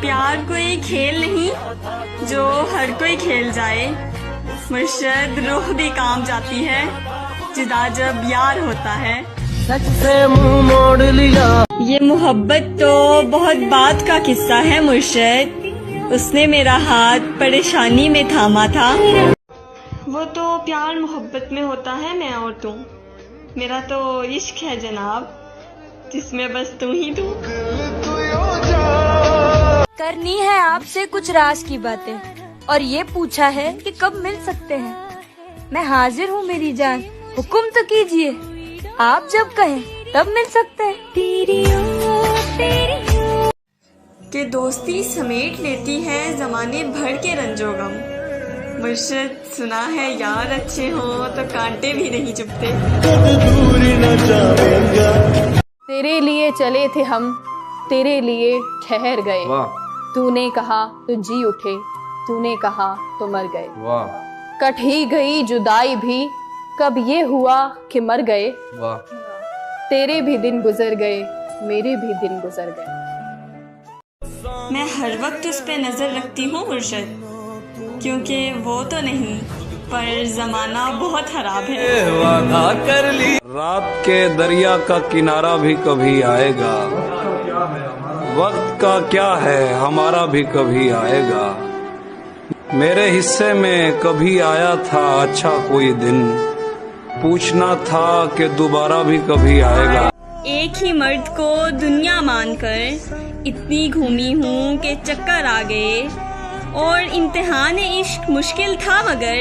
प्यार कोई खेल नहीं जो हर कोई खेल जाए। मुर्शद रूह भी काम जाती है जुदा जब यार होता है। सच से मुंह मोड़ लिया। ये मोहब्बत तो बहुत बात का किस्सा है मुर्शद, उसने मेरा हाथ परेशानी में थामा था। वो तो प्यार मोहब्बत में होता है मैं और तू, मेरा तो इश्क है जनाब जिसमें बस तू ही तू। करनी है आपसे कुछ राज की बातें और ये पूछा है कि कब मिल सकते हैं। मैं हाजिर हूँ मेरी जान, हुक्म तो कीजिए, आप जब कहें तब मिल सकते हैं। कि दोस्ती समेट लेती है जमाने भर के रंजो गम। मुर्शद सुना है यार अच्छे हो तो कांटे भी नहीं चुभते। तेरे लिए चले थे हम, तेरे लिए ठहर गए। तूने कहा तो जी उठे, तूने कहा तो मर गए। कट ही गई जुदाई भी, कब ये हुआ कि मर गए। तेरे भी दिन गुजर गए, मेरे भी दिन गुजर गए। मैं हर वक्त उस पे नजर रखती हूँ मुर्शद, क्योंकि वो तो नहीं पर जमाना बहुत खराब है। वादा कर ली रात के दरिया का किनारा भी कभी आएगा। वक्त का क्या है हमारा भी कभी आएगा। मेरे हिस्से में कभी आया था अच्छा कोई दिन, पूछना था कि दोबारा भी कभी आएगा। एक ही मर्द को दुनिया मानकर इतनी घूमी हूँ कि चक्कर आ गए, और इम्तिहान इश्क मुश्किल था मगर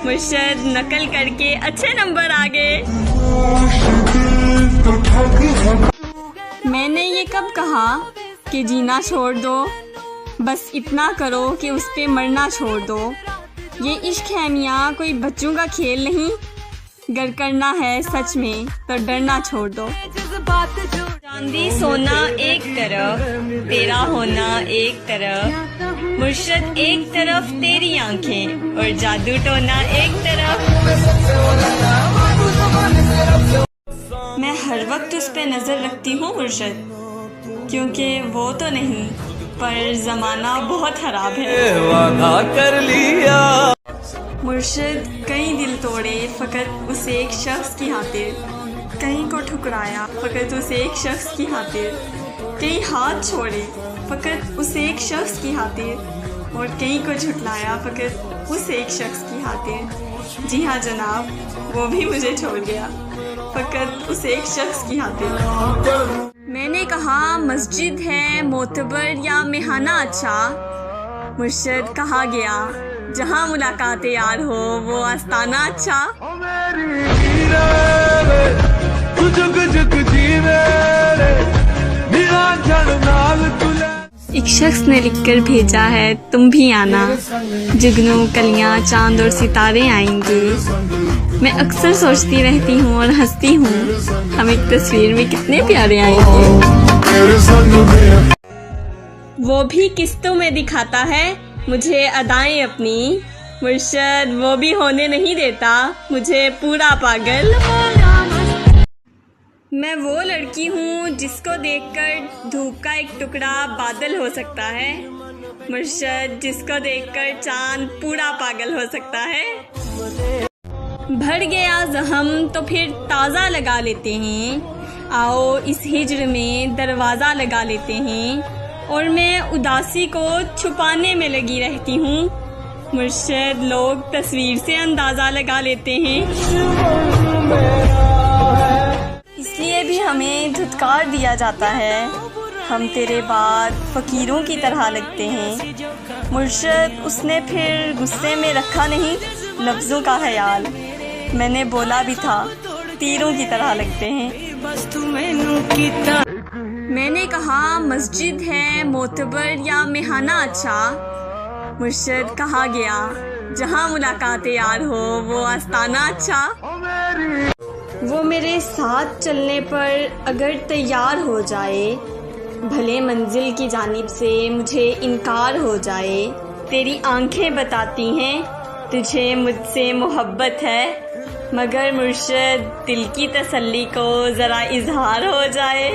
मुर्शद नकल करके अच्छे नंबर आ गए। मैंने ये कब कहा कि जीना छोड़ दो, बस इतना करो कि उस पे मरना छोड़ दो। ये इश्क है मियाँ कोई बच्चों का खेल नहीं, गर करना है सच में तो डरना छोड़ दो। चांदी सोना एक तरफ, तेरा होना एक तरफ, मुर्शद एक तरफ तेरी आंखें और जादू टोना एक तरफ। मैं हर वक्त उस पे नजर रखती हूँ मुर्शद, क्योंकि वो तो नहीं पर जमाना बहुत खराब है। वादा कर लिया मुर्शद कई दिल तोड़े फकत उस एक शख्स की खातिर, कहीं को ठुकराया फकत उस एक शख्स की खातिर, कई हाथ छोड़े फकत उस एक शख्स की खातिर, और कहीं को झुटलाया फकत उस एक शख्स की खातिर। जी हाँ जनाब, वो भी मुझे छोड़ गया फकत उस एक शख्स की खातिर। मैंने कहा मस्जिद है मोतबर या मेहाना अच्छा, मुर्शद कहा गया जहाँ मुलाकात यार हो वो आस्ताना अच्छा। एक शख्स ने लिखकर भेजा है तुम भी आना, जुगनू कलियां चांद और सितारे आएंगे। मैं अक्सर सोचती रहती हूँ और हंसती हूँ हम एक तस्वीर में कितने प्यारे आएंगे। वो भी किस्तों में दिखाता है मुझे अदाएं अपनी, मुर्शद वो भी होने नहीं देता मुझे पूरा पागल। मैं वो लड़की हूँ जिसको देखकर धूप का एक टुकड़ा बादल हो सकता है, मुर्शद जिसको देखकर चांद पूरा पागल हो सकता है। भर गया जख्म तो फिर ताज़ा लगा लेते हैं, आओ इस हिज्र में दरवाज़ा लगा लेते हैं, और मैं उदासी को छुपाने में लगी रहती हूँ, मुर्शद लोग तस्वीर से अंदाज़ा लगा लेते हैं। इसलिए भी हमें धुतकार दिया जाता है, हम तेरे बाद फ़कीरों की तरह लगते हैं, मुर्शद उसने फिर गुस्से में रखा नहीं लफ्ज़ों का ख्याल, मैंने बोला भी था तीरों की तरह लगते हैं। मैंने कहा मस्जिद है मोतबर या मेहाना अच्छा, मुर्शद कहा गया जहाँ मुलाकात यार हो वो आस्ताना अच्छा। वो मेरे साथ चलने पर अगर तैयार हो जाए, भले मंजिल की जानिब से मुझे इनकार हो जाए, तेरी आंखें बताती हैं तुझे मुझसे मोहब्बत है, मगर मुर्शद दिल की तसल्ली को ज़रा इजहार हो जाए।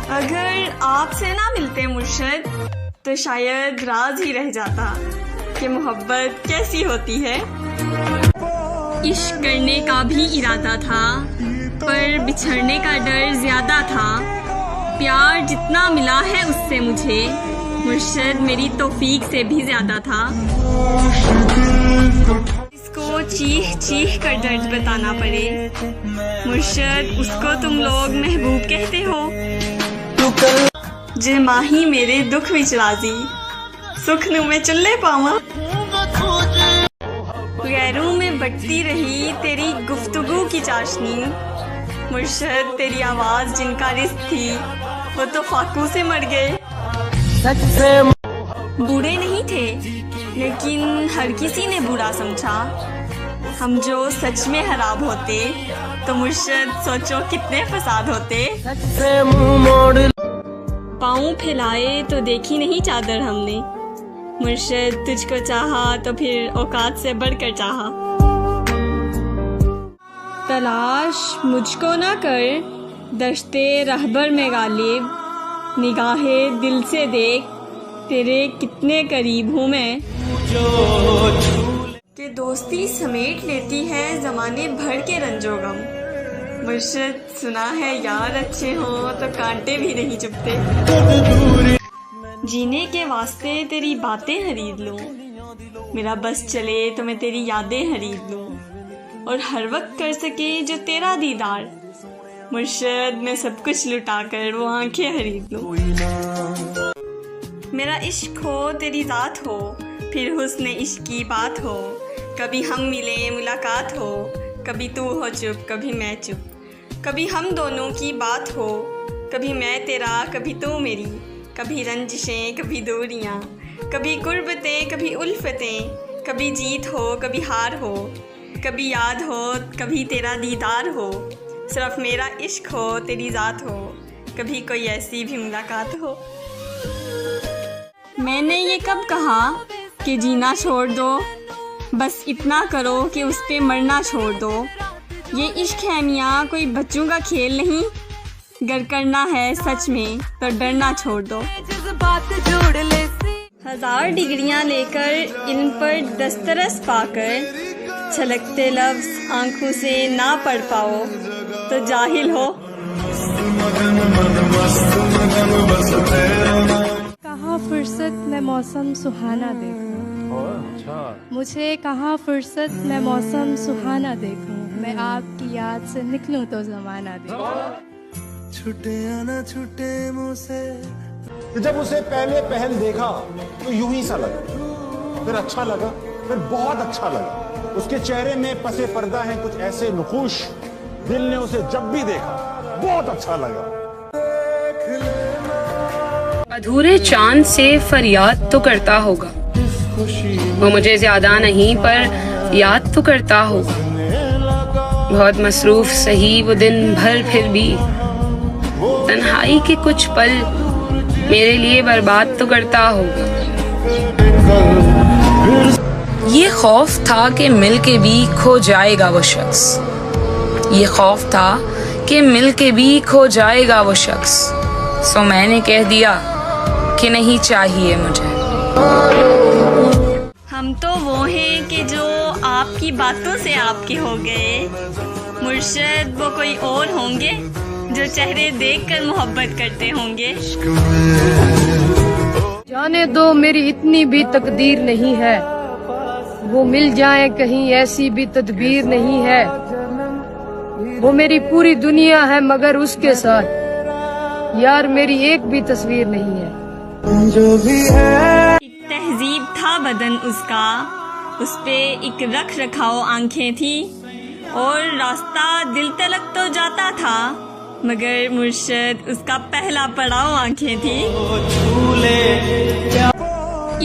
अगर आपसे ना मिलते मुर्शद तो शायद राज ही रह जाता कि मोहब्बत कैसी होती है। इश्क करने का भी इरादा था पर बिछड़ने का डर ज्यादा था। प्यार जितना मिला है उससे मुझे मुर्शद मेरी तौफीक से भी ज्यादा था। इसको चीख चीख कर दर्द बताना पड़े मुर्शद उसको तुम लोग महबूब कहते हो। जे माही मेरे दुख विच राजी सुख नु मैं चुल्ले पावा। गैरों में बटती रही तेरी गुफ्तगू की चाशनी मुर्शद तेरी आवाज जिनका रिश्क थी वो तो फाकू से मर गए। बूढ़े नहीं थे लेकिन हर किसी ने बुरा समझा। हम जो सच में खराब होते तो मुर्शद सोचो कितने फसाद होते। पाँव फैलाए तो देखी नहीं चादर हमने मुर्शद तुझको चाहा तो फिर औकात से बढ़कर चाहा। तलाश मुझको ना कर दश्ते रहबर में गालिब निगाहे दिल से देख तेरे कितने करीब हूँ मैं। कि दोस्ती समेट लेती है जमाने भर के रंजो गम मुर्शद सुना है यार अच्छे हो तो कांटे भी नहीं चुभते। जीने के वास्ते तेरी बातें खरीद लूं मेरा बस चले तो मैं तेरी यादें खरीद लूं और हर वक्त कर सके जो तेरा दीदार मुर्शद मैं सब कुछ लुटा कर वो आंखें खरीद लूं। मेरा इश्क हो तेरी जात हो फिर हुस्न इश्क की बात हो। कभी हम मिले मुलाकात हो कभी तू हो चुप कभी मैं चुप। कभी हम दोनों की बात हो कभी मैं तेरा कभी तू मेरी। कभी रंजिशें कभी दूरियां कभी गुर्बतें कभी उल्फतें। कभी जीत हो कभी हार हो कभी याद हो कभी तेरा दीदार हो। सिर्फ मेरा इश्क हो तेरी ज़ात हो कभी कोई ऐसी भी मुलाकात हो। मैंने ये कब कहा कि जीना छोड़ दो बस इतना करो कि उस पे मरना छोड़ दो। ये इश्क है मियाँ कोई बच्चों का खेल नहीं गर करना है सच में तो डरना छोड़ दो। 1000 डिग्रियां लेकर इल्म पर दस्तरस पाकर छलकते लफ्ज़ आंखों से ना पढ़ पाओ तो जाहिल हो। कहाँ फुर्सत में मौसम सुहाना देखूं मुझे कहाँ फुर्सत में मौसम सुहाना देखूं। मैं आपकी याद से निकलूं तो जमाना देखूं। छुटे आना छुटे मुँह से। जब उसे पहले पहल देखा तो यूं ही सा लगा फिर अच्छा लगा फिर बहुत अच्छा लगा। उसके चेहरे में पसे पर्दा है कुछ ऐसे नुखूश दिल ने उसे जब भी देखा बहुत अच्छा लगा। अधूरे चांद से फरियाद तो करता होगा वो मुझे ज्यादा नहीं पर याद तो करता होगा। बहुत मसरूफ सही वो दिन भर फिर भी तन्हाई के कुछ पल मेरे लिए बर्बाद तो करता होगा। ये खौफ था कि मिल के भी खो जाएगा वो शख्स। ये खौफ था कि मिल के भी खो जाएगा वो शख्स। सो मैंने कह दिया कि नहीं चाहिए मुझे। हम तो वो हैं कि जो आपकी बातों से आपके हो गए मुर्शद वो कोई और होंगे जो चेहरे देखकर मोहब्बत करते होंगे। जाने दो मेरी इतनी भी तकदीर नहीं है वो मिल जाए कहीं ऐसी भी तदबीर नहीं है। वो मेरी पूरी दुनिया है मगर उसके साथ यार मेरी एक भी तस्वीर नहीं है। जो भी है तहजीब था बदन उसका उस पे एक रख रखाव आंखें थी और रास्ता दिल तलक तो जाता था मगर मुर्शद उसका पहला पड़ाव आंखें थी।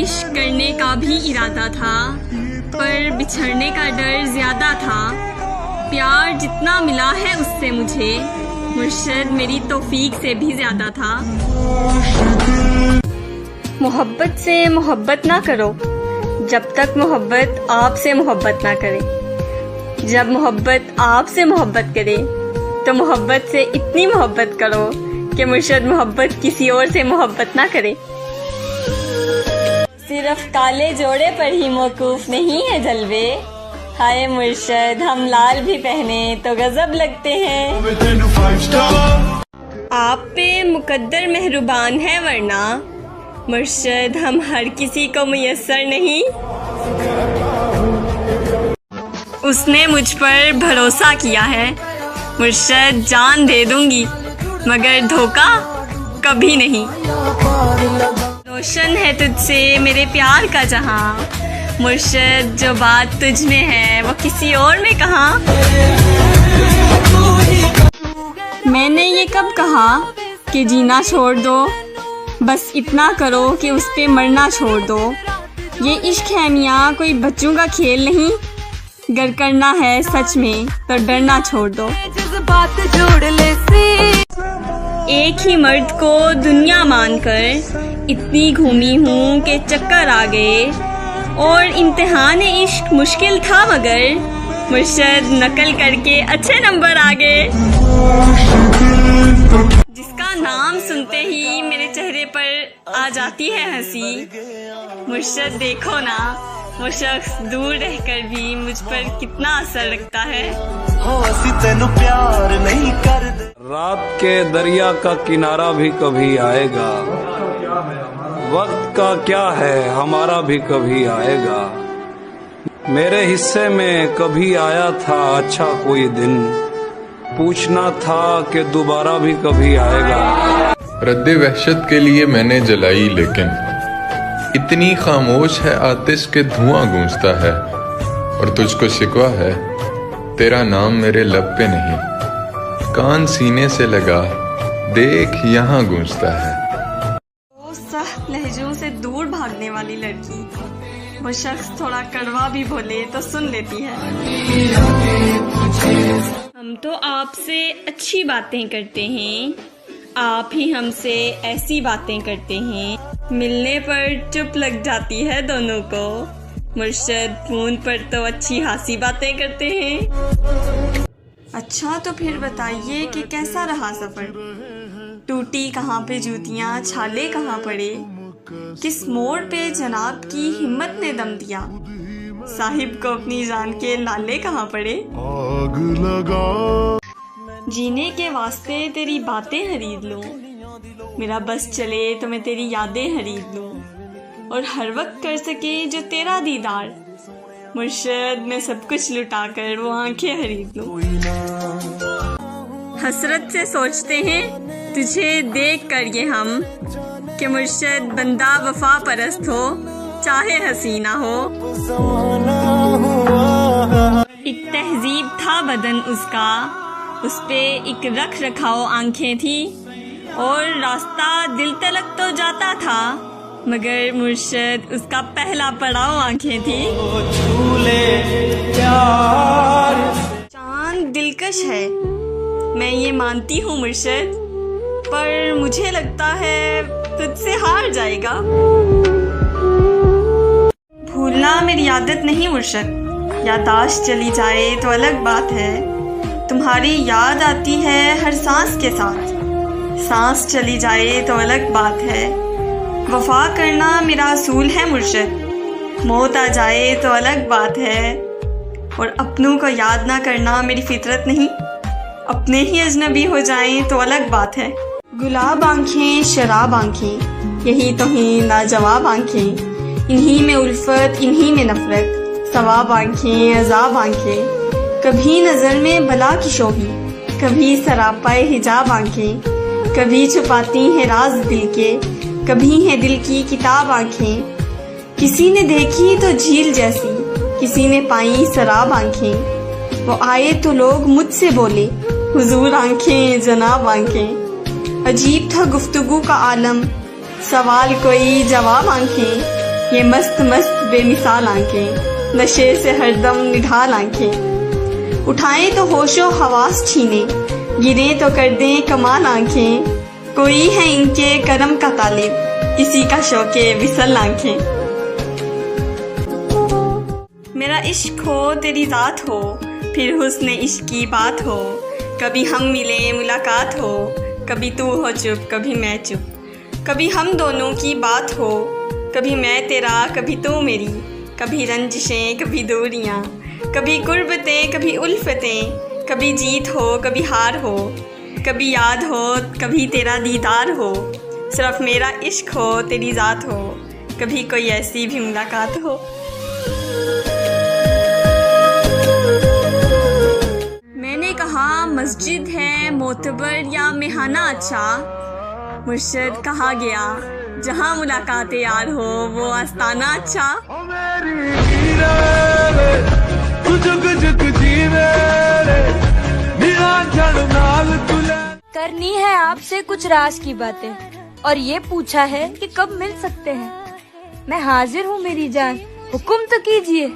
इश्क करने का भी इरादा था पर बिछड़ने का डर ज्यादा था। प्यार जितना मिला है उससे मुझे मुर्शद मेरी तौफीक से भी ज्यादा था। मोहब्बत से मोहब्बत ना करो जब तक मोहब्बत आपसे मोहब्बत ना करे। जब मोहब्बत आपसे मोहब्बत करे तो मोहब्बत से इतनी मोहब्बत करो कि मुर्शद मोहब्बत किसी और से मोहब्बत ना करे। सिर्फ काले जोड़े पर ही मौकूफ नहीं है जलवे, हाय मुर्शद हम लाल भी पहने तो गजब लगते हैं। आप पे मुकद्दर मेहरबान है वरना मुर्शद हम हर किसी को मुयस्सर नहीं। उसने मुझ पर भरोसा किया है, मुर्शद जान दे दूंगी मगर धोखा कभी नहीं। रोशन है तुझसे मेरे प्यार का जहां, मुर्शद जो बात तुझ में है वो किसी और में कहाँ। मैंने ये कब कहा कि जीना छोड़ दो, बस इतना करो कि उस पे मरना छोड़ दो। ये इश्क है मियाँ कोई बच्चों का खेल नहीं, गर करना है सच में तो डरना छोड़ दो। एक ही मर्द को दुनिया मानकर इतनी घूमी हूँ कि चक्कर आ गए, और इम्तिहान इश्क मुश्किल था मगर मुर्शद नकल करके अच्छे नंबर आ गए। जिसका नाम सुनते ही मेरे चेहरे पर आ जाती है हंसी, मुर्शद देखो ना वो शख्स दूर रहकर भी मुझ पर कितना असर रखता है। रात के दरिया का किनारा भी कभी आएगा, वक्त का क्या है हमारा भी कभी आएगा। मेरे हिस्से में कभी आया था अच्छा कोई दिन, पूछना था कि दोबारा भी कभी आएगा। रद्दे वहशत के लिए मैंने जलाई लेकिन इतनी खामोश है आतिश के धुआं गूंजता है, और तुझको शिकवा है तेरा नाम मेरे लब पे नहीं, कान सीने से लगा देख यहाँ गूंजता है। वो सख्त लहजों से दूर भागने वाली लड़की, वो शख्स थोड़ा कड़वा भी बोले तो सुन लेती है। हम तो आपसे अच्छी बातें करते हैं, आप ही हमसे ऐसी बातें करते हैं, मिलने पर चुप लग जाती है दोनों को। मुर्शद फोन पर तो अच्छी खासी बातें करते हैं। अच्छा तो फिर बताइए कि कैसा रहा सफर, टूटी कहाँ पे जूतियाँ, छाले कहाँ पड़े, किस मोड़ पे जनाब की हिम्मत ने दम दिया, साहिब को अपनी जान के लाले कहाँ पड़े। आग लगा जीने के वास्ते तेरी बातें खरीद लूं, मेरा बस चले तो मैं तेरी यादें खरीद लूं, और हर वक्त कर सके जो तेरा दीदार, मुर्शद मैं सब कुछ लुटाकर वो आंखें खरीद लूं। हसरत से सोचते हैं तुझे देख कर ये हम, कि मुर्शद बंदा वफा परस्त हो चाहे हसीना हो। एक तहजीब था बदन उसका, उस पे एक रख रखाओ आंखें थी, और रास्ता दिल तलक तो जाता था मगर मुर्शद उसका पहला पड़ाव आंखें थी। चांद दिलकश है मैं ये मानती हूँ मुर्शद, पर मुझे लगता है तुझसे हार जाएगा। भूलना मेरी आदत नहीं मुर्शद, यादाश्त चली जाए तो अलग बात है, तुम्हारी याद आती है हर सांस के साथ, सांस चली जाए तो अलग बात है। वफा करना मेरा असूल है मुर्शद, मौत आ जाए तो अलग बात है, और अपनों को याद ना करना मेरी फितरत नहीं, अपने ही अजनबी हो जाएं तो अलग बात है। गुलाब आंखें शराब आंखें यही तो हैं लाजवाब आंखें, इन्हीं में उल्फत इन्हीं में नफरत, सवाब आंखें अजाब आंखें, कभी नजर में भला की शोभी कभी सरापाए हिजाब आंखें, कभी छुपाती हैं राज दिल के कभी है दिल की किताब आंखें। किसी ने देखी तो झील जैसी किसी ने पाई शराब आंखें, वो आए तो लोग मुझसे बोले हुजूर आंखें जनाब आंखें। अजीब था गुफ्तगू का आलम सवाल कोई जवाब आंखें, ये मस्त मस्त बेमिसाल आंखें नशे से हरदम निढाल आंखें। उठाएं तो होशो हवास छीने गिरे तो कर दें कमाल आंखें, कोई है इनके करम का तालिब किसी का शौके विसल आंखें। मेरा इश्क हो तेरी जात हो फिर हुस्न इश्क की बात हो, कभी हम मिले मुलाकात हो कभी तू हो चुप कभी मैं चुप, कभी हम दोनों की बात हो, कभी मैं तेरा कभी तू मेरी, कभी रंजिशें कभी दूरियां, कभी गुर्बतें कभी उल्फतें, कभी जीत हो कभी हार हो, कभी याद हो कभी तेरा दीदार हो, सिर्फ मेरा इश्क हो तेरी ज़ात हो, कभी कोई ऐसी भी मुलाकात हो। मैंने कहा मस्जिद है मोतबर या मेहाना अच्छा, मुर्शिद कहा गया जहाँ मुलाकात यार हो वो आस्ताना अच्छा। करनी है आपसे कुछ राज की बातें और ये पूछा है कि कब मिल सकते हैं। मैं हाजिर हूँ मेरी जान, हुक्म तो कीजिए,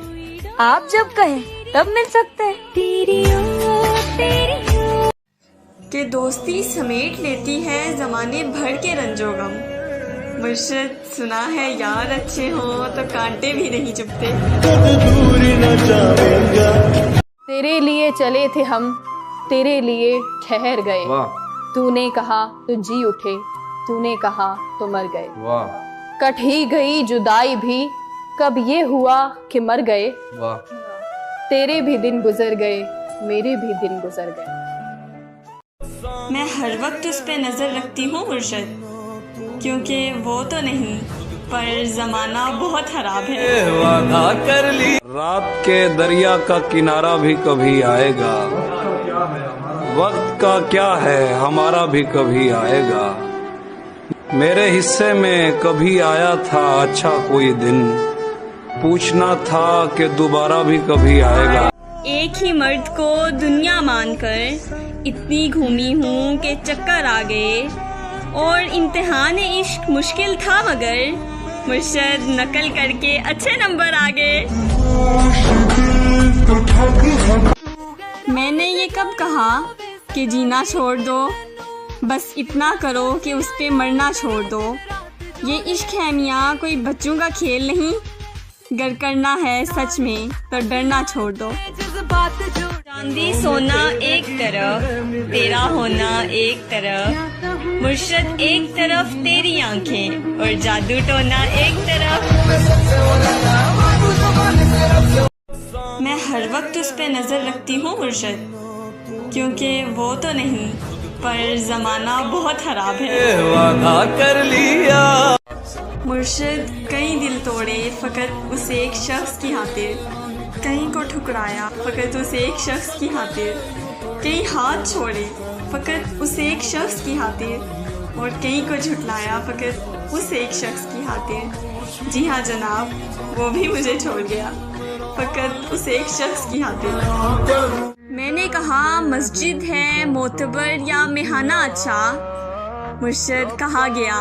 आप जब कहें तब मिल सकते हैं। कि दोस्ती समेट लेती है जमाने भर के रंजो गम, मुर्शिद सुना है यार अच्छे हो तो कांटे भी नहीं चुभते। तेरे लिए चले थे हम, तेरे लिए ठहर गए, तूने कहा तो जी उठे, तूने कहा तो मर गए। कट ही गई जुदाई भी, कब ये हुआ कि मर गए। तेरे भी दिन गुजर गए, मेरे भी दिन गुजर गए। मैं हर वक्त उस पे नजर रखती हूँ मुर्शिद, क्योंकि वो तो नहीं पर जमाना बहुत खराब है। वादा कर ली रात के दरिया का किनारा भी कभी आएगा, वक्त का क्या है हमारा भी कभी आएगा। मेरे हिस्से में कभी आया था अच्छा कोई दिन, पूछना था कि दोबारा भी कभी आएगा। एक ही मर्द को दुनिया मानकर इतनी घूमी हूँ कि चक्कर आ गए, और इम्तिहान इश्क मुश्किल था मगर मुर्शिद नकल करके अच्छे नंबर आ गए। मैंने ये कब कहा कि जीना छोड़ दो, बस इतना करो कि उस पे मरना छोड़ दो। ये इश्क है मियाँ कोई बच्चों का खेल नहीं, गर करना है सच में तो डरना छोड़ दो। चांदी सोना एक तरफ, तेरा होना एक तरफ, मुर्शिद एक तरफ तेरी आंखें और जादू टोना एक तरफ। मैं हर वक्त उस पे नजर रखती हूँ मुर्शिद, क्योंकि वो तो नहीं पर जमाना बहुत खराब है। वादा कर लिया मुर्शिद कई दिल तोड़े फकत उस एक शख्स की खातिर, कहीं को ठुकराया फकत उस एक शख्स की खातिर, कई हाथ छोड़े फकत उस एक शख्स की खातिर, और कहीं को झुटलाया फकत उस एक शख्स की खातिर। जी हाँ जनाब, वो भी मुझे छोड़ गया फकत उस एक शख्स की खातिर। मैंने कहा मस्जिद है मोतबर या मेहाना अच्छा, मुर्शिद कहा गया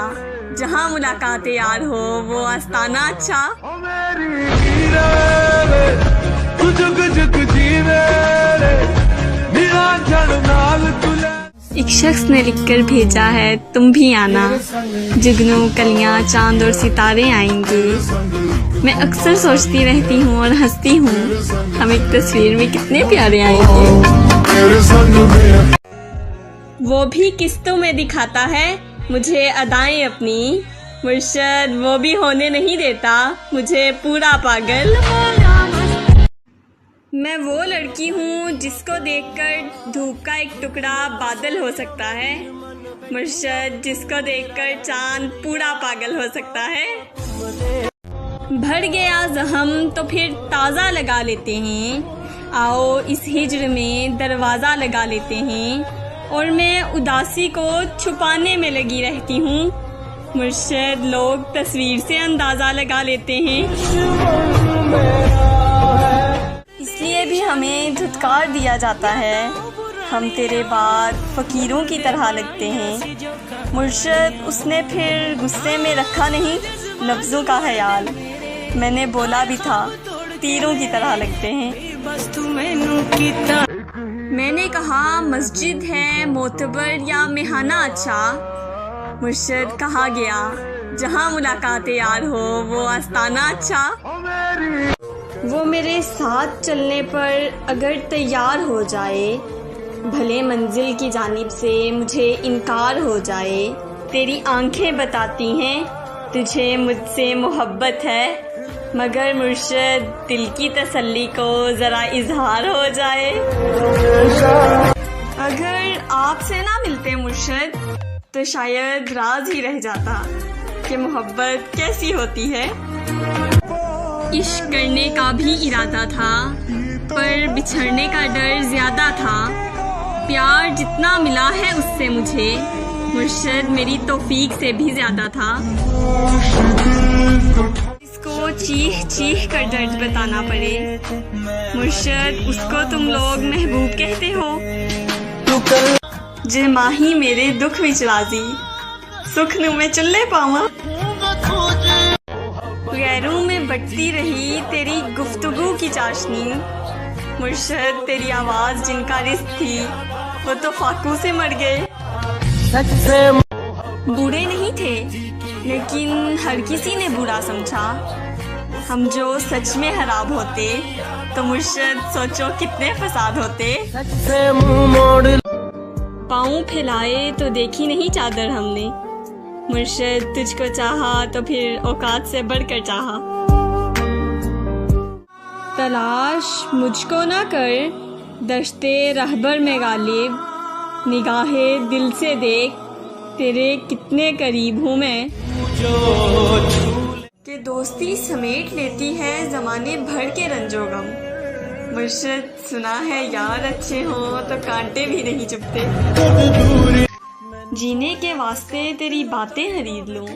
जहाँ मुलाकात यार हो वो आस्ताना अच्छा। एक शख्स ने लिखकर भेजा है तुम भी आना, जुगनू कलियां चांद और सितारे आएंगे। मैं अक्सर सोचती रहती हूँ और हंसती हूँ, हम एक तस्वीर में कितने प्यारे आएंगे। वो भी किस्तों में दिखाता है मुझे अदाएं अपनी, मुर्शिद वो भी होने नहीं देता मुझे पूरा पागल। मैं वो लड़की हूँ जिसको देखकर धूप का एक टुकड़ा बादल हो सकता है, मुर्शिद जिसको देखकर चांद पूरा पागल हो सकता है। भर गया जख्म तो फिर ताज़ा लगा लेते हैं, आओ इस हिज्र में दरवाज़ा लगा लेते हैं, और मैं उदासी को छुपाने में लगी रहती हूँ, मुर्शिद लोग तस्वीर से अंदाज़ा लगा लेते हैं। इसलिए भी हमें धुतकार दिया जाता है, हम तेरे बाद फ़कीरों की तरह लगते हैं, मुर्शिद उसने फिर गुस्से में रखा नहीं लफ्ज़ों का ख्याल, मैंने बोला भी था तीरों की तरह लगते हैं। मैंने कहा मस्जिद है मोतबर या मेहाना अच्छा, मुर्शिद कहा गया जहाँ मुलाकात यार हो वो आस्ताना अच्छा। वो मेरे साथ चलने पर अगर तैयार हो जाए, भले मंजिल की जानिब से मुझे इनकार हो जाए, तेरी आंखें बताती हैं तुझे मुझसे मोहब्बत है, मगर मुर्शद दिल की तसल्ली को ज़रा इजहार हो जाए। अगर आपसे ना मिलते मुर्शद तो शायद राज ही रह जाता कि मोहब्बत कैसी होती है। इश्क करने का भी इरादा था पर बिछड़ने का डर ज्यादा था। प्यार जितना मिला है उससे मुझे मुर्शद मेरी तौफीक से भी ज्यादा था। इसको चीख चीख कर दर्द बताना पड़े मुर्शद उसको तुम लोग महबूब कहते हो। जे माही मेरे दुख विच राजी, सुख नु मैं चुल्ले पावा। गैरों में बटती रही तेरी गुफ्तगू की चाशनी, मुर्शद तेरी आवाज जिनका रिश्क थी वो तो फाकू से मर गए। बुरे नहीं थे लेकिन हर किसी ने बुरा समझा। हम जो सच में खराब होते तो मुर्शद सोचो कितने फसाद होते। पाँव फैलाए तो देखी नहीं चादर हमने, मुर्शद तुझको चाहा तो फिर औकात से बढ़कर चाहा। तलाश मुझको ना कर दश्ते रहबर में गालिब, निगाहे दिल से देख तेरे कितने करीब हूँ मैं। कि दोस्ती समेट लेती है जमाने भर के रंजो गम, मुर्शद सुना है यार अच्छे हो तो कांटे भी नहीं चुभते। जीने के वास्ते तेरी बातें खरीद लूं,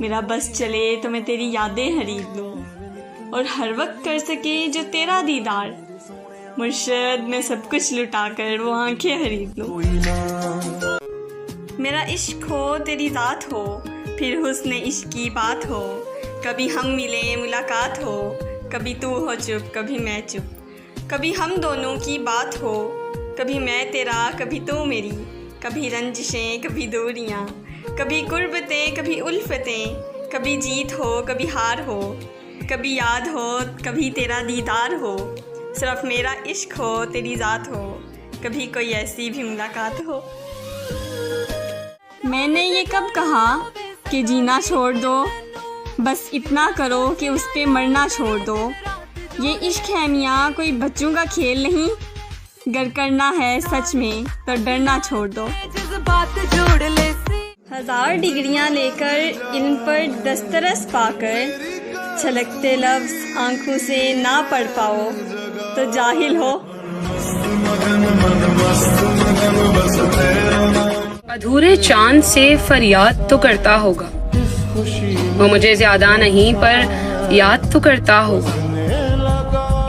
मेरा बस चले तो मैं तेरी यादें खरीद लूं, और हर वक्त कर सके जो तेरा दीदार, मुर्शद मैं सब कुछ लुटा कर वो आंखें खरीद लूं। मेरा इश्क हो तेरी जात हो फिर हुस्न इश्क की बात हो, कभी हम मिले मुलाकात हो, कभी तू हो चुप कभी मैं चुप, कभी हम दोनों की बात हो, कभी मैं तेरा कभी तू मेरी, कभी रंजिशें कभी दूरियां, कभी कुर्बतें कभी उल्फतें, कभी जीत हो कभी हार हो, कभी याद हो कभी तेरा दीदार हो, सिर्फ मेरा इश्क हो तेरी ज़ात हो, कभी कोई ऐसी भी मुलाकात हो। मैंने ये कब कहा कि जीना छोड़ दो, बस इतना करो कि उस पे मरना छोड़ दो। ये इश्क है मियाँ कोई बच्चों का खेल नहीं, गर करना है सच में तो डरना छोड़ दो। 1000 डिग्रियां लेकर इन पर दस्तरस पाकर, छलकते लफ्ज़ आंखों से ना पढ़ पाओ तो जाहिल हो। अधूरे चांद से फरियाद तो करता होगा, वो मुझे ज्यादा नहीं पर याद तो करता होगा।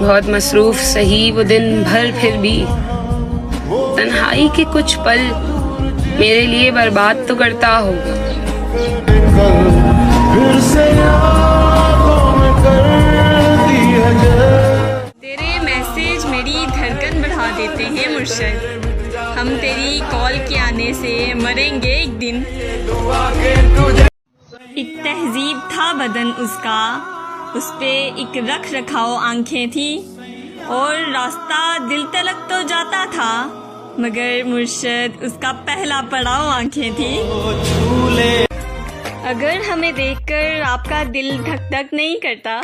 बहुत मसरूफ सही वो दिन भर फिर भी तन्हाई के कुछ पल मेरे लिए बर्बाद तो करता होगा। तेरे मैसेज मेरी धड़कन बढ़ा देते हैं मुर्शद, हम तेरी कॉल के आने से मरेंगे एक दिन। एक तहजीब था बदन उसका, उस पे एक रख रखाओ आंखें थी, और रास्ता दिल तलक तो जाता था, मगर मुर्शद उसका पहला पड़ाव आंखें थी। अगर हमें देखकर आपका दिल धक धक नहीं करता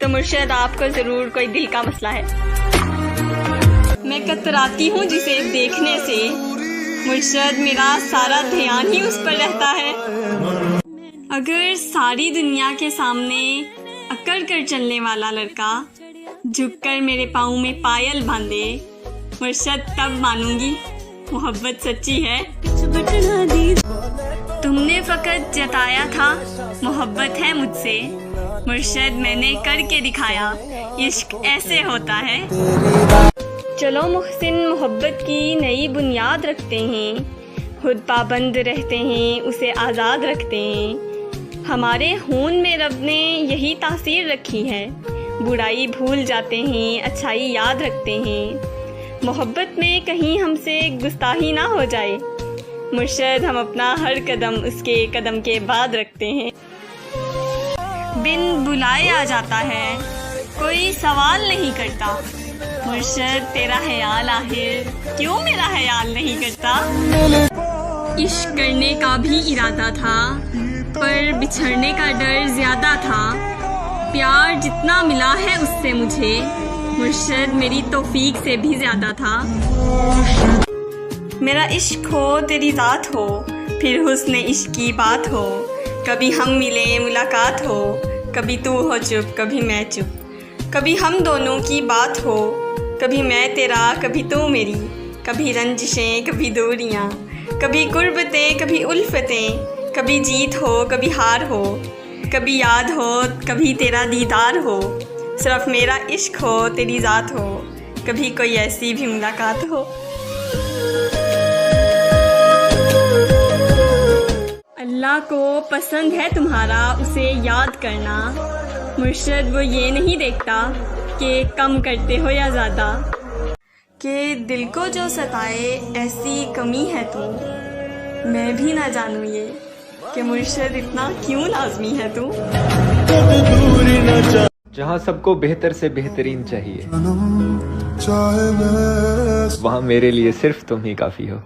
तो मुर्शद आपको जरूर कोई दिल का मसला है। मैं कतराती हूँ जिसे देखने से, मुर्शद मेरा सारा ध्यान ही उस पर रहता है। अगर सारी दुनिया के सामने अकड़ कर चलने वाला लड़का झुककर मेरे पाँव में पायल बांधे, मुर्शद तब मानूंगी मोहब्बत सच्ची है। तुमने फकत जताया था मोहब्बत है मुझसे, मुर्शद मैंने करके दिखाया इश्क ऐसे होता है। चलो मुहसिन मोहब्बत की नई बुनियाद रखते हैं, खुद पाबंद रहते हैं उसे आज़ाद रखते हैं। हमारे खून में रब ने यही तासीर रखी है, बुराई भूल जाते हैं अच्छाई याद रखते हैं। मोहब्बत में कहीं हमसे गुस्ताही ना हो जाए, मुर्शद हम अपना हर कदम उसके कदम के बाद रखते हैं। बिन बुलाए आ जाता है कोई सवाल नहीं करता, मुर्शद तेरा ख्याल आखिर क्यों मेरा ख्याल नहीं करता। इश्क करने का भी इरादा था पर बिछड़ने का डर ज्यादा था। प्यार जितना मिला है उससे मुझे मुर्शद मेरी तौफीक से भी ज्यादा था। मेरा इश्क हो तेरी ज़ात हो फिर हुस्न इश्क की बात हो। कभी हम मिले मुलाकात हो कभी तू हो चुप कभी मैं चुप। कभी हम दोनों की बात हो कभी मैं तेरा कभी तू मेरी। कभी रंजिशें कभी दूरियाँ कभी कुर्बतें कभी उल्फतें। कभी जीत हो कभी हार हो कभी याद हो कभी तेरा दीदार हो। सिर्फ मेरा इश्क हो तेरी ज़ात हो कभी कोई ऐसी भी मुलाकात हो। अल्लाह को पसंद है तुम्हारा उसे याद करना। मुर्शद वो ये नहीं देखता कि कम करते हो या ज़्यादा। कि दिल को जो सताए ऐसी कमी है तू। मैं भी ना जानूँ ये कि मुर्शद इतना क्यों लाजमी है तू। जहाँ सबको बेहतर से बेहतरीन चाहिए वहाँ मेरे लिए सिर्फ तुम ही काफी हो।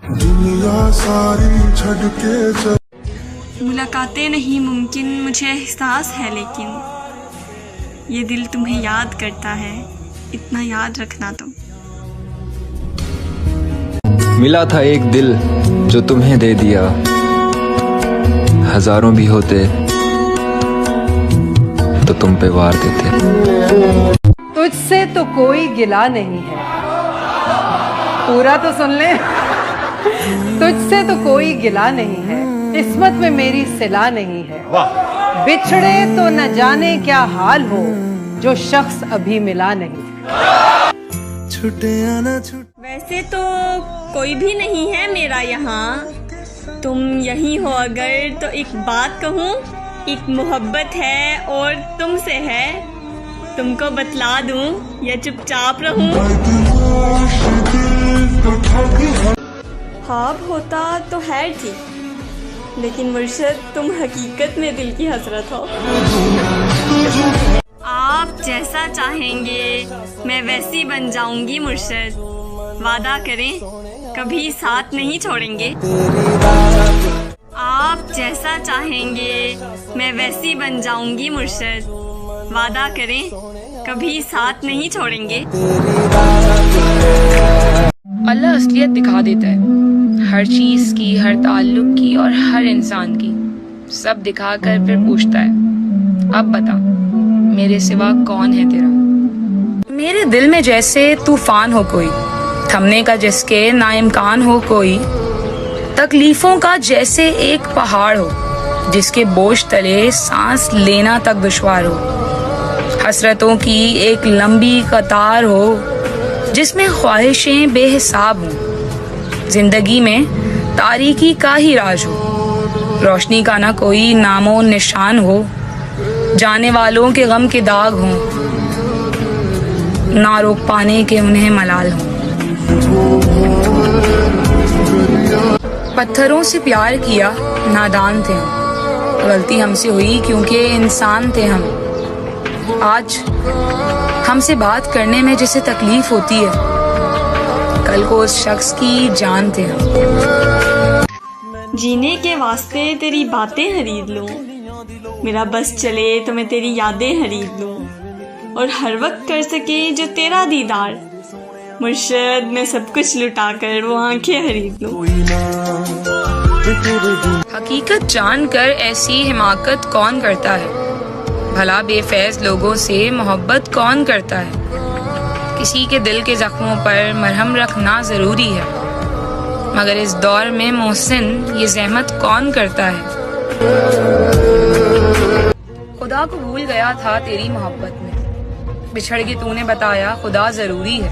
मुलाकातें नहीं मुमकिन मुझे एहसास है लेकिन ये दिल तुम्हें याद करता है इतना याद रखना तुम। मिला था एक दिल जो तुम्हें दे दिया। हजारों भी होते तो तुम पे वार देते। तुझसे तो कोई गिला नहीं है। पूरा तो सुन ले। तुझसे तो कोई गिला नहीं है। किस्मत में मेरी सिला नहीं है। बिछड़े तो न जाने क्या हाल हो जो शख्स अभी मिला नहीं। वैसे तो कोई भी नहीं है मेरा यहाँ। तुम यही हो अगर तो एक बात कहूँ। एक मोहब्बत है और तुमसे है। तुमको बतला दूँ या चुपचाप रहूँ। ख्वाब होता तो है ठीक लेकिन मुर्शद तुम हकीकत में दिल की हसरत हो। आप जैसा चाहेंगे मैं वैसी बन जाऊंगी मुर्शद। वादा करें कभी साथ नहीं छोड़ेंगे। आप जैसा चाहेंगे मैं वैसी बन जाऊंगी मुर्शद। वादा करें कभी साथ नहीं छोड़ेंगे। अल्लाह असलियत दिखा देता है हर चीज की, हर ताल्लुक की और हर इंसान की। सब दिखा कर फिर पूछता है अब बता मेरे सिवा कौन है तेरा। मेरे दिल में जैसे तूफान हो कोई, थमने का जिसके ना इम्कान हो कोई। तकलीफों का जैसे एक पहाड़ हो जिसके बोझ तले सांस लेना तक दुश्वार हो। हसरतों की एक लंबी कतार हो जिसमें ख्वाहिशें बेहिसाब हों। जिंदगी में तारीकी का ही राज हो, रोशनी का ना कोई नामो निशान हो। जाने वालों के गम के दाग हों, ना रोक पाने के उन्हें मलाल हो। पत्थरों से प्यार किया नादान थे हम। गलती हमसे हुई क्योंकि इंसान थे हम। आज हमसे बात करने में जिसे तकलीफ होती है कल को उस शख्स की जान थे हम। जीने के वास्ते तेरी बातें खरीद लूं। मेरा बस चले तो मैं तेरी यादें खरीद लूं और हर वक्त कर सके जो तेरा दीदार। मुर्शद मैं सब कुछ लुटा कर वो आंखें खरीद लूं। हकीकत जानकर ऐसी हिमाकत कौन करता है। भला बेफैज लोगों से मोहब्बत कौन करता है। किसी के दिल के जख्मों पर मरहम रखना जरूरी है मगर इस दौर में मोहसिन ये जहमत कौन करता है। खुदा को भूल गया था तेरी मोहब्बत में। बिछड़ के तूने बताया खुदा जरूरी है।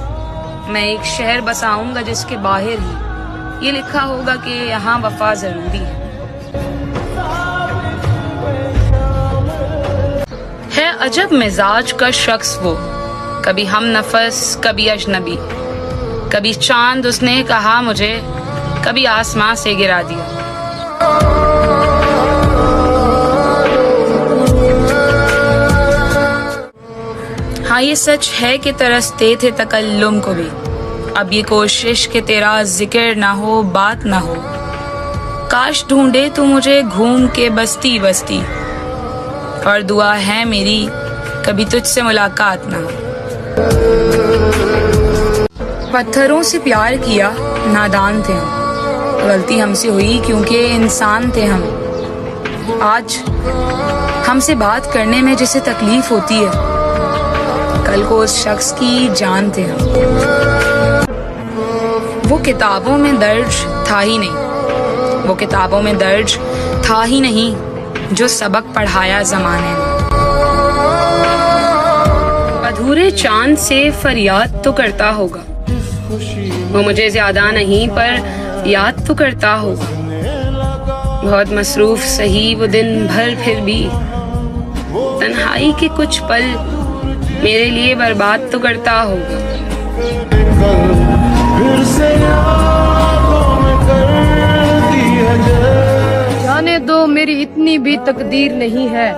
मैं एक शहर बसाऊंगा जिसके बाहर ही ये लिखा होगा कि यहाँ वफा जरूरी है। अजब मिजाज का शख्स वो, कभी हम नफस कभी अजनबी। कभी चांद उसने कहा मुझे, कभी आसमां से गिरा दिया। हाँ ये सच है कि तरसते थे तकल्लुम को भी, अब ये कोशिश कि तेरा जिक्र ना हो, बात ना हो। काश ढूंढे तू मुझे घूम के बस्ती बस्ती, और दुआ है मेरी कभी तुझसे मुलाकात ना हो। पत्थरों से प्यार किया, नादान थे हम, गलती हमसे हुई क्योंकि इंसान थे हम। आज हमसे बात करने में जिसे तकलीफ होती है, कल को उस शख्स की जान थे हम। वो किताबों में दर्ज था ही नहीं, वो किताबों में दर्ज था ही नहीं जो सबक पढ़ाया जमाने ने। अधूरे चांद से फरियाद तो करता होगा, वो मुझे ज्यादा नहीं पर याद तो करता होगा। बहुत मसरूफ सही वो दिन भर, फिर भी तन्हाई के कुछ पल मेरे लिए बर्बाद तो करता होगा। जाने दो मेरी इतनी भी तकदीर नहीं है,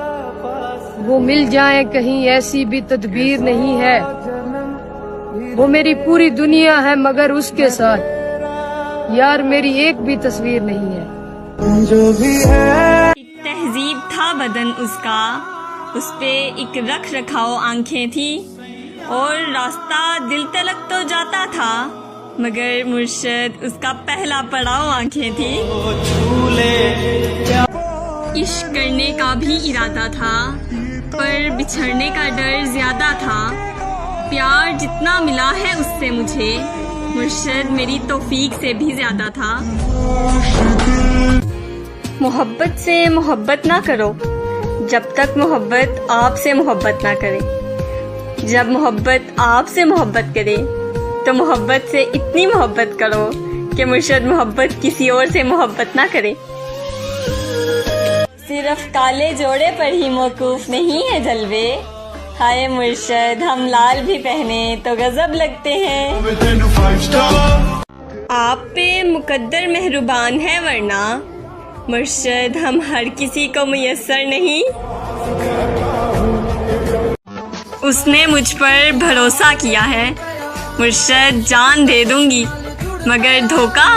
वो मिल जाए कहीं ऐसी भी तदबीर नहीं है। वो मेरी पूरी दुनिया है मगर उसके साथ यार मेरी एक भी तस्वीर नहीं है। जो भी है तहजीब था बदन उसका, उस पे एक रख रखाव आंखें थी, और रास्ता दिल तलक तो जाता था मगर मुर्शद उसका पहला पड़ाव आंखें थी। इश्क करने का भी इरादा था पर बिछड़ने का डर ज्यादा था। प्यार जितना मिला है उससे मुझे, मुर्शद मेरी तौफीक से भी ज्यादा था। मोहब्बत से मोहब्बत ना करो जब तक मोहब्बत आपसे मोहब्बत ना करे। जब मोहब्बत आपसे मोहब्बत करे तो मोहब्बत से इतनी मोहब्बत करो कि मुर्शद मोहब्बत किसी और से मोहब्बत ना करे। सिर्फ काले जोड़े पर ही मौकूफ नहीं है जलवे, हाय मुर्शद हम लाल भी पहने तो गजब लगते हैं। आप पे मुकद्दर मेहरबान है वरना मुर्शद हम हर किसी को मुयस्सर नहीं। उसने मुझ पर भरोसा किया है, मुर्शद जान दे दूंगी मगर धोखा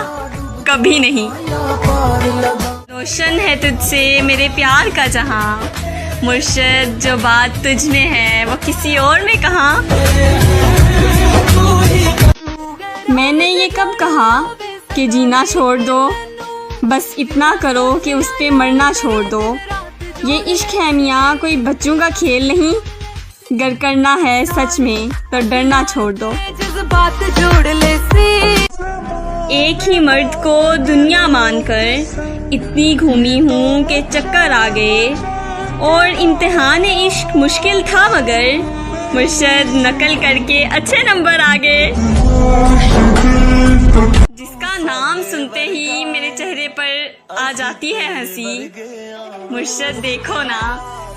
कभी नहीं। रोशन है तुझसे मेरे प्यार का जहां, मुर्शद जो बात तुझ में है वो किसी और में कहाँ। मैंने ये कब कहा कि जीना छोड़ दो, बस इतना करो कि उस पे मरना छोड़ दो। ये इश्क है मियाँ कोई बच्चों का खेल नहीं, गर करना है सच में तो डरना छोड़ दो। एक ही मर्द को दुनिया मानकर इतनी घूमी हूँ कि चक्कर आ गए, और इम्तिहान इश्क मुश्किल था मगर मुर्शद नकल करके अच्छे नंबर आ गए। जिसका नाम सुनते ही मेरे चेहरे पर आ जाती है हंसी, मुर्शद देखो ना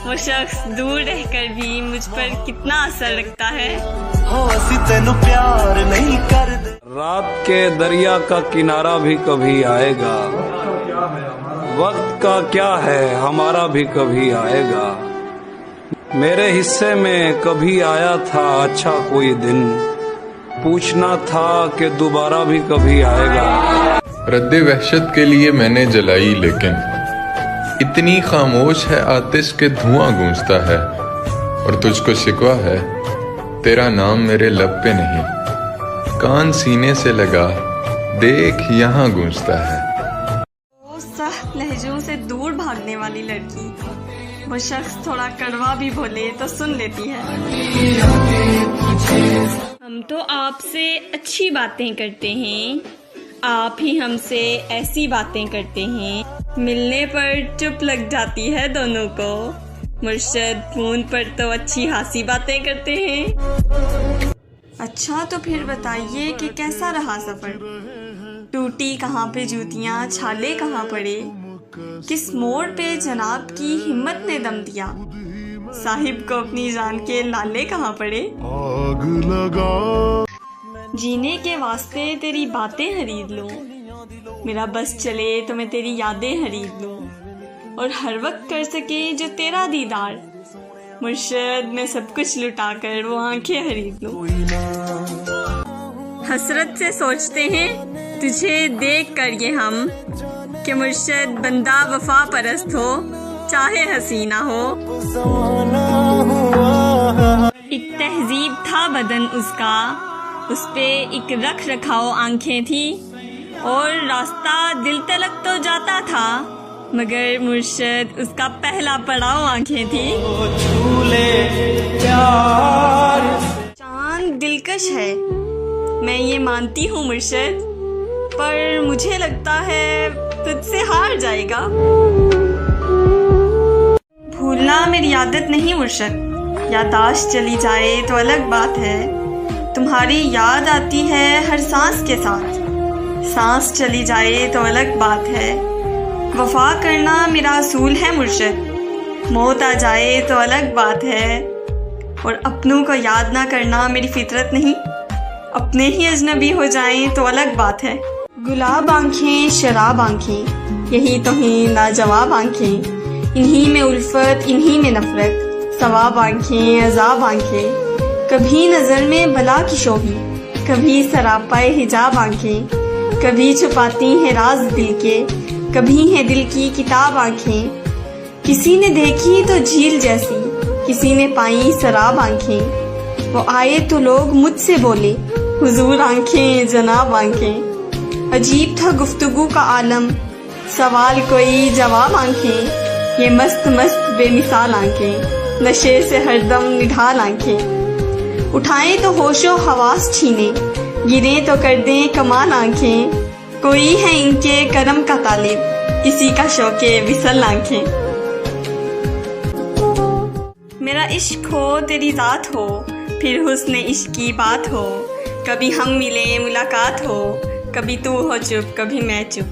वो शख्स दूर रहकर भी मुझ पर कितना असर रखता है। रात के दरिया का किनारा भी कभी आएगा, वक्त का क्या है हमारा भी कभी आएगा। मेरे हिस्से में कभी आया था अच्छा कोई दिन, पूछना था कि दोबारा भी कभी आएगा। रद्दे वहशत के लिए मैंने जलाई लेकिन इतनी खामोश है आतिश के धुआं गूंजता है, और तुझको शिकवा है तेरा नाम मेरे लब पे नहीं। कान सीने से लगा देख यहाँ गूंजता है। सख्त लहजों से दूर भागने वाली लड़की, वो शख्स थोड़ा कड़वा भी बोले तो सुन लेती है। हम तो आपसे अच्छी बातें करते हैं, आप ही हमसे ऐसी बातें करते हैं, मिलने पर चुप लग जाती है दोनों को। मुर्शद फोन पर तो अच्छी खासी बातें करते हैं। अच्छा तो फिर बताइए कि कैसा रहा सफर, टूटी कहाँ पे जूतियाँ, छाले कहाँ पड़े, किस मोड़ पे जनाब की हिम्मत ने दम दिया, साहिब को अपनी जान के लाले कहाँ पड़े। आग लगा जीने के वास्ते तेरी बातें खरीद लूं, मेरा बस चले तो मैं तेरी यादें खरीद लूं, और हर वक्त कर सके जो तेरा दीदार, मुर्शद मैं सब कुछ लुटाकर वो आंखें खरीद लूं। हसरत से सोचते हैं तुझे देख कर ये हम कि मुर्शद बंदा वफा परस्त हो चाहे हसीना हो। एक तहजीब था बदन उसका, उस पे एक रख रखाओ आंखें थी, और रास्ता दिल तलक तो जाता था मगर मुर्शद उसका पहला पड़ाव आंखें थी। चांद दिलकश है मैं ये मानती हूँ मुर्शद, पर मुझे लगता है तुझसे हार जाएगा। भूलना मेरी आदत नहीं मुर्शद, यादाश्त चली जाए तो अलग बात है। तुम्हारी याद आती है हर सांस के साथ, सांस चली जाए तो अलग बात है। वफा करना मेरा असूल है मुर्शद, मौत आ जाए तो अलग बात है। और अपनों को याद ना करना मेरी फितरत नहीं, अपने ही अजनबी हो जाएं तो अलग बात है। गुलाब आंखें शराब आंखें यही तो हैं लाजवाब आंखें, इन्हीं में उल्फत इन्हीं में नफरत, सवाब आंखें अजाब आंखें। कभी नज़र में भला की शोभी, कभी सरापाए हिजाब आंखें, कभी छुपाती हैं राज दिल के, कभी है दिल की किताब आंखें। किसी ने देखी तो झील जैसी, किसी ने पाई शराब आंखें। वो आए तो लोग मुझसे बोले हुजूर आंखें जनाब आंखें। अजीब था गुफ्तगू का आलम, सवाल कोई जवाब आंखें। ये मस्त मस्त बेमिसाल आंखें, नशे से हरदम निढाल आंखें। उठाएं तो होशो हवास छीने, गिरे तो कर दें कमाल आंखें। कोई है इनके करम का तालिब, किसी का शौके विसल आंखें। मेरा इश्क हो तेरी जात हो, फिर हुस्न इश्क की बात हो। कभी हम मिले मुलाकात हो, कभी तू हो चुप कभी मैं चुप।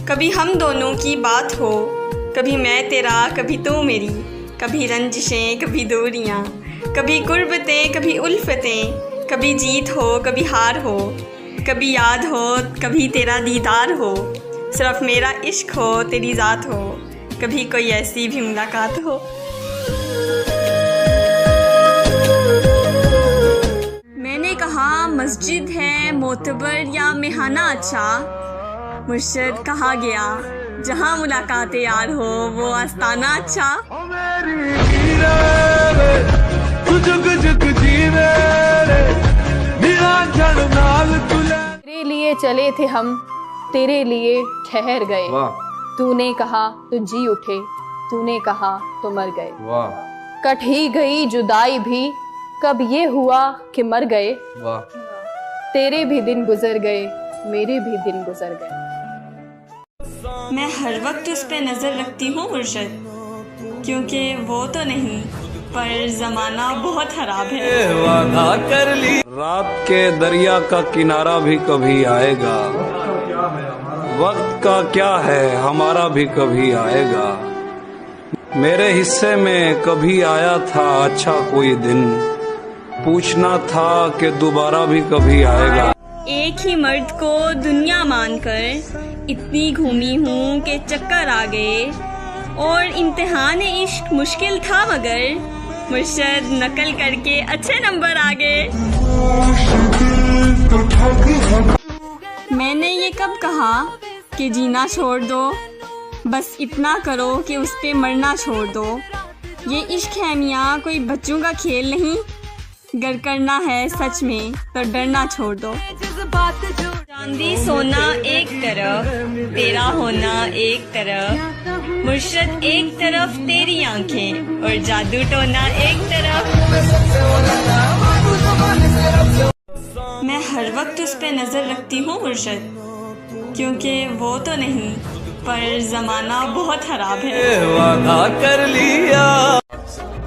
कभी हम दोनों की बात हो, कभी मैं तेरा कभी तू मेरी। कभी रंजिशें कभी दूरियां, कभी कुर्बतें कभी उल्फतें। कभी जीत हो कभी हार हो, कभी याद हो कभी तेरा दीदार हो। सिर्फ मेरा इश्क हो तेरी ज़ात हो, कभी कोई ऐसी भी मुलाकात हो। मैंने कहा मस्जिद है मोतबर या मेहाना अच्छा, मुर्शद कहा गया जहाँ मुलाकात यार हो वो आस्ताना अच्छा। तेरे लिए चले थे हम, तेरे लिए ठहर गए। तूने कहा तो जी उठे, तूने कहा तो मर गए। कट ही गई जुदाई भी, कब ये हुआ कि मर गए। तेरे भी दिन गुजर गए, मेरे भी दिन गुजर गए। मैं हर वक्त उस पे नजर रखती हूँ मुर्शद, क्योंकि वो तो नहीं पर जमाना बहुत खराब है। वादा कर ली रात के दरिया का किनारा भी कभी आएगा। वक्त का क्या है हमारा भी कभी आएगा। मेरे हिस्से में कभी आया था अच्छा कोई दिन, पूछना था कि दोबारा भी कभी आएगा। एक ही मर्द को दुनिया मानकर इतनी घूमी हूँ कि चक्कर आ गए। और इम्तिहान इश्क मुश्किल था मगर मुर्शद नकल करके अच्छे नंबर आ गए। मैंने ये कब कहा कि जीना छोड़ दो, बस इतना करो कि उस पे मरना छोड़ दो। ये इश्क है मियाँ कोई बच्चों का खेल नहीं, गर करना है सच में तो डरना छोड़ दो। चांदी सोना एक तरफ, तेरा होना एक तरफ, मुर्शद एक तरफ तेरी आंखें और जादू टोना एक तरफ। मैं हर वक्त उस पे नजर रखती हूँ मुर्शद, क्योंकि वो तो नहीं पर जमाना बहुत खराब है। वादा कर लिया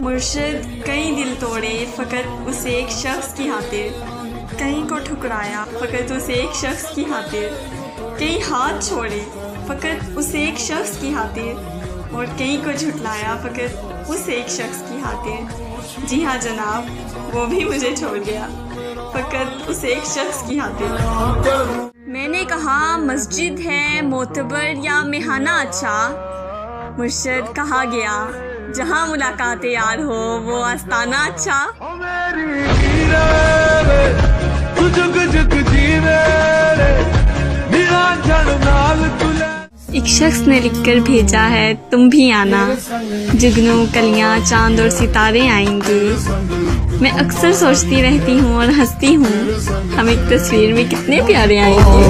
मुर्शद कई दिल तोड़े फकत उस एक शख्स की खातिर, कई को ठुकराया फकत उस एक शख्स की खातिर, कई हाथ छोड़े फकत उस एक शख्स की खातिर, और कई को झुटलाया फकत उस एक शख्स की खातिर। जी हाँ जनाब, वो भी मुझे छोड़ गया फकत उस एक शख्स की खातिर। मैंने कहा मस्जिद है मोतबर या मेहाना अच्छा, मुर्शद कहा गया जहाँ मुलाकात यार हो वो आस्ताना अच्छा। एक शख्स ने लिखकर भेजा है तुम भी आना, जुगनू कलियां चांद और सितारे आएंगे। मैं अक्सर सोचती रहती हूँ और हंसती हूँ, हम एक तस्वीर में कितने प्यारे आएंगे।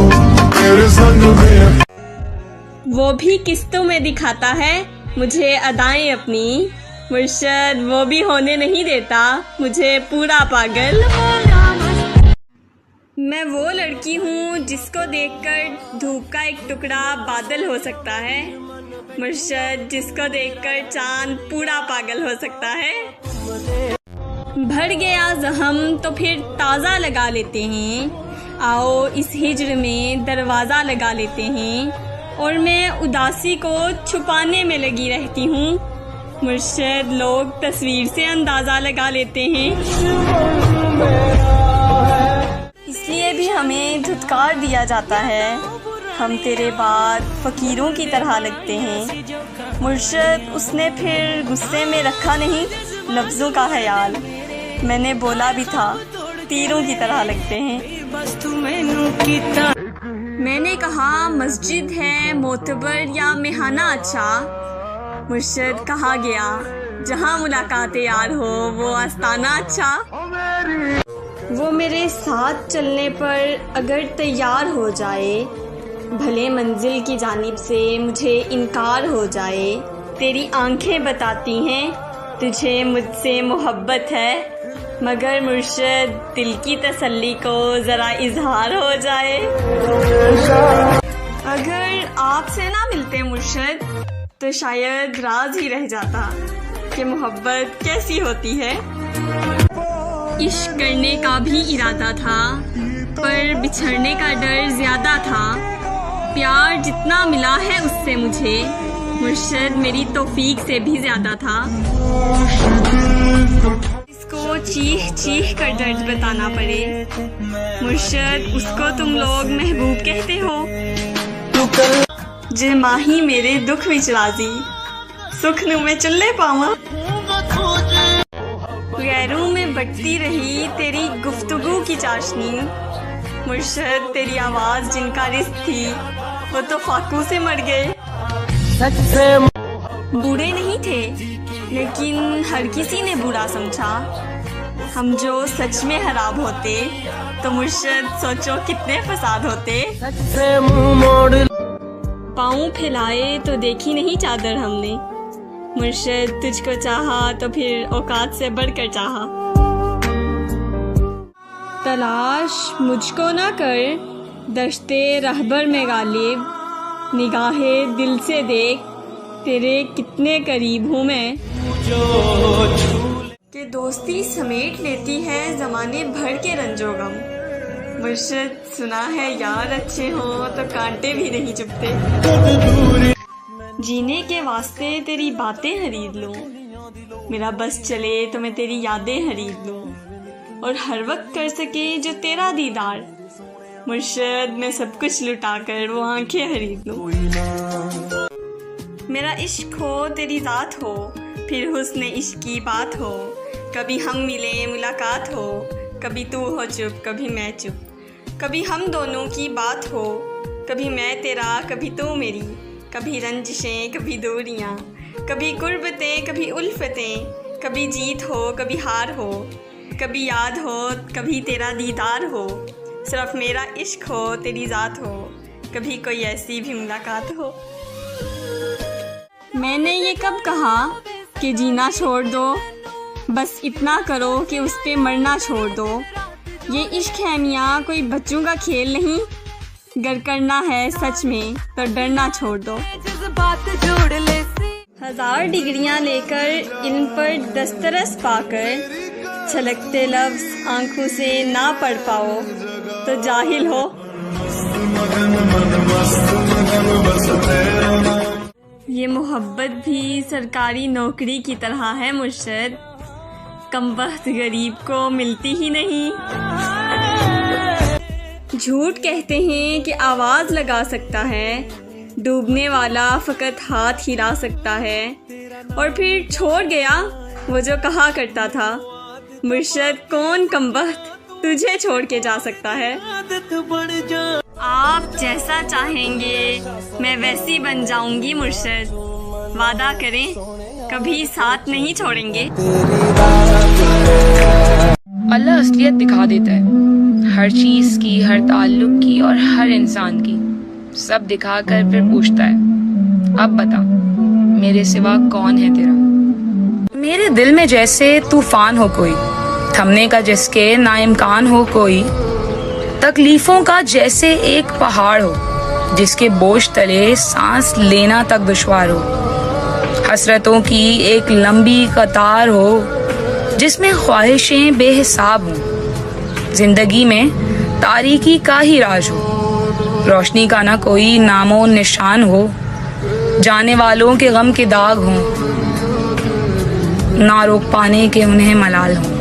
वो भी किस्तों में दिखाता है मुझे अदाएं अपनी, मुर्शद वो भी होने नहीं देता मुझे पूरा पागल। मैं वो लड़की हूँ जिसको देखकर धूप का एक टुकड़ा बादल हो सकता है, मुर्शद जिसको देखकर चांद पूरा पागल हो सकता है। भर गया जख्म तो फिर ताज़ा लगा लेते हैं, आओ इस हिज्र में दरवाज़ा लगा लेते हैं। और मैं उदासी को छुपाने में लगी रहती हूँ, मुर्शद लोग तस्वीर से अंदाज़ा लगा लेते हैं। इसलिए भी हमें धुतकार दिया जाता है, हम तेरे बाद फ़कीरों की तरह लगते हैं। मुर्शद उसने फिर गुस्से में रखा नहीं लफ्ज़ों का ख्याल, मैंने बोला भी था तीरों की तरह लगते हैं। मैंने कहा मस्जिद है मोतबर या मेहाना अच्छा, मुर्शद कहा गया जहाँ मुलाकात यार हो वो आस्ताना अच्छा। वो मेरे साथ चलने पर अगर तैयार हो जाए, भले मंजिल की जानिब से मुझे इनकार हो जाए। तेरी आंखें बताती हैं तुझे मुझसे मोहब्बत है, मगर मुर्शद दिल की तसल्ली को ज़रा इजहार हो जाए। अगर आपसे ना मिलते मुर्शद तो शायद राज ही रह जाता कि मोहब्बत कैसी होती है। इश्क करने का भी इरादा था पर बिछड़ने का डर ज्यादा था। प्यार जितना मिला है उससे मुझे, मुर्शद मेरी तौफीक से भी ज्यादा था। इसको चीख चीख कर दर्द बताना पड़े, मुर्शद उसको तुम लोग महबूब कहते हो। जे माही मेरे दुख विच राजी, सुख नू मैं चुल्ले पावा। गैरों में बटती रही तेरी गुफ्तगू की चाशनी, मुर्शद तेरी आवाज़ जिनका रिश्क थी वो तो फाकू से मर गए। बूढ़े नहीं थे लेकिन हर किसी ने बुरा समझा, हम जो सच में खराब होते तो मुर्शद सोचो कितने फसाद होते। पाँव फैलाए तो देखी नहीं चादर हमने, मुर्शद तुझको चाहा तो फिर औकात से बढ़कर चाहा। तलाश मुझको ना कर दश्ते रहबर में गालिब, निगाहे दिल से देख तेरे कितने करीब हूँ मैं। कि दोस्ती समेट लेती है ज़माने भर के रंजोगम, मुर्शद सुना है यार अच्छे हो तो कांटे भी नहीं चुभते। जीने के वास्ते तेरी बातें खरीद लूँ, मेरा बस चले तो मैं तेरी यादें खरीद लूँ, और हर वक्त कर सके जो तेरा दीदार, मुर्शद मैं सब कुछ लुटा कर वो आंखें खरीद लूँ। मेरा इश्क हो तेरी ज़ात हो फिर हुस्न इश्क की बात हो, कभी हम मिले मुलाकात हो, कभी तू हो चुप कभी मैं चुप, कभी हम दोनों की बात हो, कभी मैं तेरा कभी तू मेरी, कभी रंजिशें कभी दूरियाँ, कभी गुर्बतें कभी उल्फतें, कभी जीत हो कभी हार हो, कभी याद हो कभी तेरा दीदार हो, सिर्फ मेरा इश्क हो तेरी ज़ात हो, कभी कोई ऐसी भी मुलाकात हो। मैंने ये कब कहा कि जीना छोड़ दो, बस इतना करो कि उस पे मरना छोड़ दो। ये इश्क है मियाँ कोई बच्चों का खेल नहीं, गर करना है सच में तो डरना छोड़ दो। 1000 डिग्रियां लेकर इन पर दस्तरस पाकर, छलकते लफ्ज़ आंखों से ना पढ़ पाओ तो जाहिल हो। ये मोहब्बत भी सरकारी नौकरी की तरह है मुर्शद, कमबख्त गरीब को मिलती ही नहीं। झूठ कहते हैं कि आवाज़ लगा सकता है, डूबने वाला फ़कत हाथ हिला सकता है, और फिर छोड़ गया वो जो कहा करता था, मुर्शद कौन कमबख्त तुझे छोड़ के जा सकता है। आप जैसा चाहेंगे मैं वैसी बन जाऊंगी मुर्शद, वादा करें कभी साथ नहीं छोड़ेंगे। अल्लाह असलियत दिखा देता है, हर चीज की, हर ताल्लुक की और हर इंसान की, सब दिखा कर फिर पूछता है, अब बता मेरे सिवा कौन है तेरा। मेरे दिल में जैसे तूफान हो कोई, थमने का जिसके ना इम्कान हो कोई, तकलीफों का जैसे एक पहाड़ हो जिसके बोझ तले सांस लेना तक दुश्वार हो, हसरतों की एक लंबी कतार हो जिसमें ख्वाहिशें बेहिसाब हों, जिंदगी में तारीकी का ही राज हो, रोशनी का ना कोई नामो निशान हो, जाने वालों के गम के दाग हों, ना रोक पाने के उन्हें मलाल हों।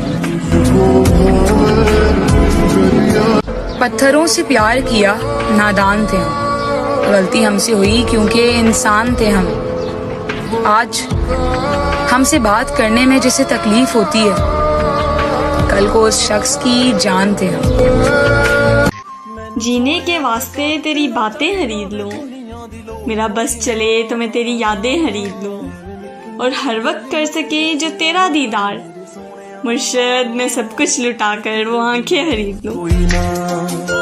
पत्थरों से प्यार किया, नादान थे हम, गलती हमसे हुई क्योंकि इंसान थे हम। आज हमसे बात करने में जिसे तकलीफ होती है, कल को उस शख्स की जान थे हम। जीने के वास्ते तेरी बातें खरीद लूं, मेरा बस चले तो मैं तेरी यादें खरीद लूं, और हर वक्त कर सके जो तेरा दीदार, मुर्शद मैं सब कुछ लुटा कर वो आंखें खरीद लूं।